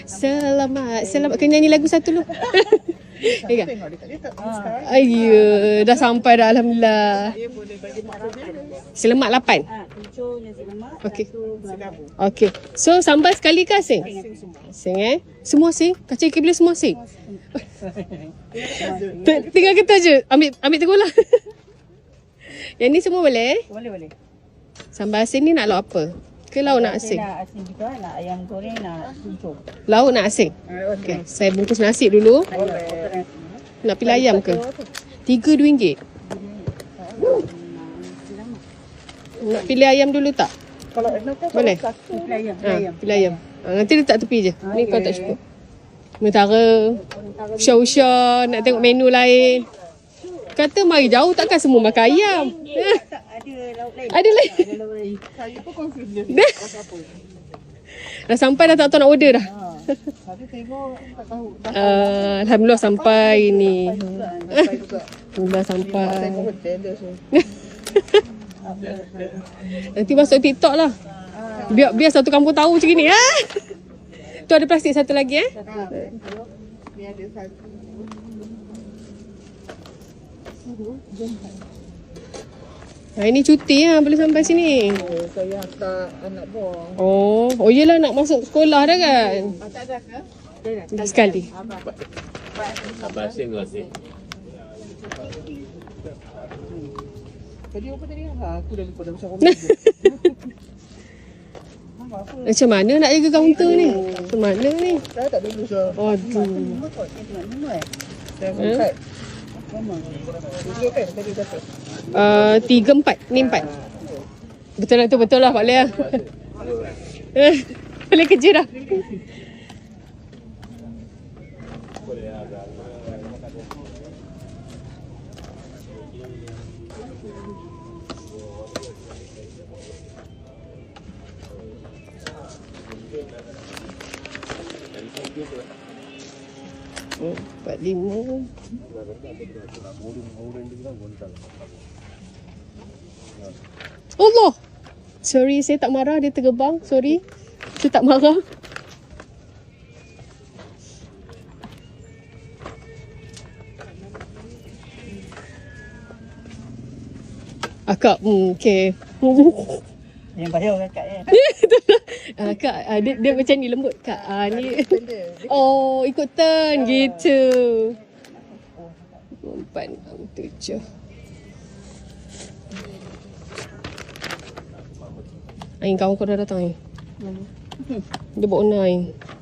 Selamat. Selamat. Kena nyanyi lagu satu dulu. Ya. Ayo, dah sampai dah alhamdulillah. Selamat 8. Kecohnya selamat. Okey. Okey. So sambal sekali ke asing? Asing Semua asing? Kacang ikan bilis semua asing? Tinggal kita je. Ambil terus lah. Yang ni semua boleh? Boleh. Sambal asin ni nak lauk apa? Ke lauk nak asing? Nak asin juga, nak ayam goreng, nak kuncung. Lauk nak asing? Okey. Saya bungkus nasi dulu. Nak pilih ayam ke? RM3. Nak pilih ayam dulu tak? Kalau boleh? Pilih ayam. Nanti letak tepi je. Ni kau tak cukup. Sementara usha-usha nak tengok menu lain. Kata mari jauh takkan semua makan ayam. Ada lain. Saya pun confused dia. Dah sampai dah tak tahu nak order dah. Tapi tengok tak tahu. Alhamdulillah sampai ni. Alhamdulillah sampai. Tengok hotel dia so. Nanti masuk TikTok lah. Biar satu kampung tahu macam ni. Tu ada plastik satu lagi Ni ada satu. Ini cuti boleh sampai sini. Saya hantar anak buah. Oh yelah nak masuk sekolah dah kan. Tak ada ke? Sekali. Abang asing ke asing? Tadi apa tadi? Aku dah lupa dah macam apa. Macam mana nak jaga kaunter ni? Macam mana ni? Saya tak dulu so. Aduh. Saya buat. Tiga kan tadi kata. 3, 4. Ni 4. Betul lah Pak Lea. Boleh kerja dah. Oh, 45. Allah. Sorry, saya tak marah. Dia tergebang. Sorry. Saya tak marah. Akak, okay. Yang bayar kakak Kak, dia macam ni lembut. Kak, ni. Oh, ikut turn gitu. 4, 6, 7. Ain kawan kau dah datang ni. Dia bawa 9.